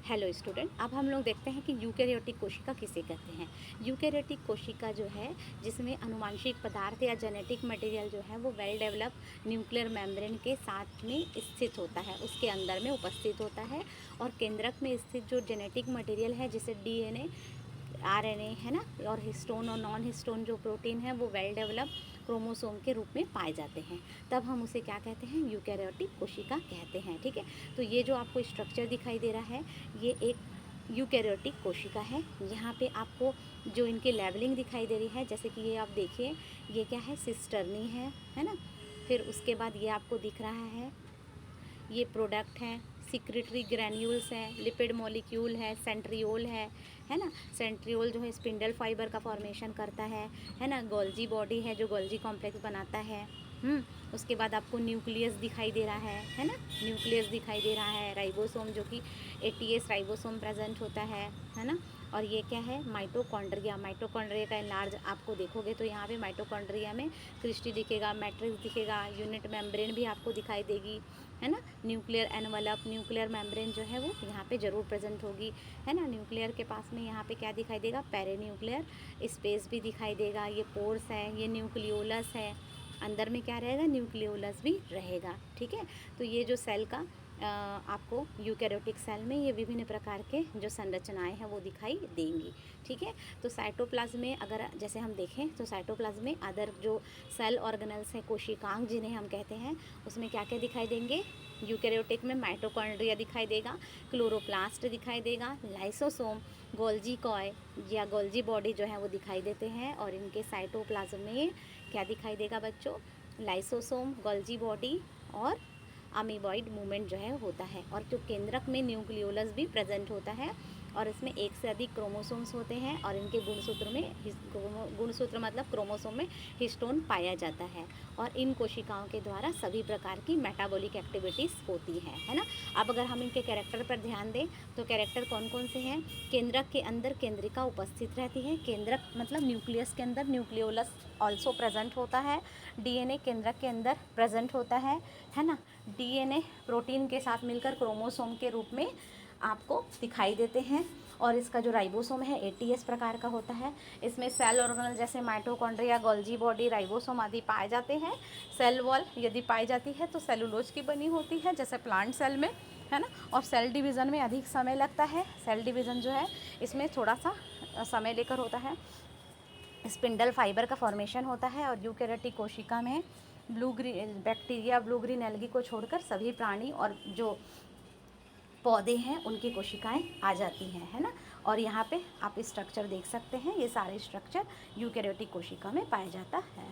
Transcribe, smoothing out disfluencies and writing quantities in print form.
Hello student, अब हम लोग देखते हैं कि यूकेरियोटिक कोशिका किसे कहते हैं। यूकेरियोटिक कोशिका जो है जिसमें अनुवांशिक पदार्थ या जेनेटिक मटेरियल जो है वो वेल डेवलप न्यूक्लियर मेम्ब्रेन के साथ में स्थित होता है, उसके अंदर में उपस्थित होता है। और केंद्रक में स्थित जो जेनेटिक मटेरियल है जैसे डीएनए, आरएनए है ना, और हिस्टोन और नॉन हिस्टोन जो प्रोटीन है वो वेल डेवलप क्रोमोसोम के रूप में पाए जाते हैं, तब हम उसे क्या कहते हैं, यूकेरियोटिक कोशिका कहते हैं। ठीक है, तो ये जो आपको स्ट्रक्चर दिखाई दे रहा है ये एक यूकेरियोटिक कोशिका है। यहाँ पे आपको जो इनकी लेवलिंग दिखाई दे रही है, जैसे कि ये आप देखिए, ये क्या है, सिस्टर्नी है ना। फिर उसके बाद ये आपको दिख रहा है, ये प्रोडक्ट हैं, सिक्रेटरी ग्रैन्यूल्स हैं, लिपिड मॉलिक्यूल है, सेंट्रियोल है ना। सेंट्रियोल जो है स्पिंडल फाइबर का फॉर्मेशन करता है ना। गोल्जी बॉडी है जो गोल्जी कॉम्प्लेक्स बनाता है। उसके बाद आपको न्यूक्लियस दिखाई दे रहा है ना, न्यूक्लियस दिखाई दे रहा है, राइबोसोम जो कि एटीएस राइबोसोम प्रेजेंट होता है ना। और ये क्या है, माइटोकॉन्ड्रिया। माइटोकॉन्ड्रिया का इनलार्ज आपको देखोगे तो यहाँ पे माइटोकॉन्ड्रिया में क्रिस्टी दिखेगा, मैट्रिक्स दिखेगा, यूनिट मेम्ब्रेन भी आपको दिखाई देगी, है ना। न्यूक्लियर एनवलप, न्यूक्लियर मेम्ब्रेन जो है वो यहाँ पे ज़रूर प्रेजेंट होगी, है ना। न्यूक्लियर के पास में यहाँ पे क्या दिखाई देगा, पेरिन्यूक्लियर स्पेस भी दिखाई देगा। ये पोर्स है, ये न्यूक्लियोलस है, अंदर में क्या रहेगा, न्यूक्लियोलस भी रहेगा। ठीक है, तो ये जो सेल का आपको यूकेरियोटिक सेल में ये विभिन्न प्रकार के जो संरचनाएं हैं वो दिखाई देंगी। ठीक है, तो साइटोप्लाज्म में अगर जैसे हम देखें तो साइटोप्लाज्म में अदर जो सेल ऑर्गेनल्स हैं, कोशिकांग जिन्हें हम कहते हैं, उसमें क्या क्या दिखाई देंगे। यूकेरियोटिक में माइटोकॉन्ड्रिया दिखाई देगा, क्लोरोप्लास्ट दिखाई देगा, लाइसोसोम, गोल्जी कॉय या गोल्जी बॉडी जो है वो दिखाई देते हैं। और इनके साइटोप्लाज्म में क्या दिखाई देगा बच्चों, लाइसोसोम, गोल्जी बॉडी और अमीबॉइड मूवमेंट जो है होता है। और जो केंद्रक में न्यूक्लियोलस भी प्रेजेंट होता है और इसमें एक से अधिक क्रोमोसोम्स होते हैं और इनके गुणसूत्र में गुणसूत्र मतलब क्रोमोसोम में हिस्टोन पाया जाता है। और इन कोशिकाओं के द्वारा सभी प्रकार की मेटाबॉलिक एक्टिविटीज़ होती है ना। अब अगर हम इनके कैरेक्टर पर ध्यान दें तो कैरेक्टर कौन कौन से हैं, केंद्रक के अंदर केंद्रिका उपस्थित रहती है। केंद्रक मतलब न्यूक्लियस के अंदर न्यूक्लियोलस ऑल्सो प्रेजेंट होता है। डीएनए केंद्रक के अंदर प्रेजेंट होता है ना। डीएनए प्रोटीन के साथ मिलकर क्रोमोसोम के रूप में आपको दिखाई देते हैं। और इसका जो राइबोसोम है एटीएस प्रकार का होता है। इसमें सेल ऑर्गेनल जैसे माइटोकॉन्ड्रिया, गोल्जी बॉडी, राइबोसोम आदि पाए जाते हैं। सेल वॉल यदि पाई जाती है तो सेलुलोज की बनी होती है जैसे प्लांट सेल में, है ना। और सेल डिवीज़न में अधिक समय लगता है। सेल डिवीज़न जो है इसमें थोड़ा सा समय लेकर होता है। स्पिंडल फाइबर का फॉर्मेशन होता है। और यूकेरियोटिक कोशिका में blue green bacteria, blue green algae को छोड़कर सभी प्राणी और जो पौधे हैं उनकी कोशिकाएं आ जाती हैं, है ना। और यहाँ पे आप स्ट्रक्चर देख सकते हैं, ये सारे स्ट्रक्चर यूकेरियोटिक कोशिका में पाया जाता है।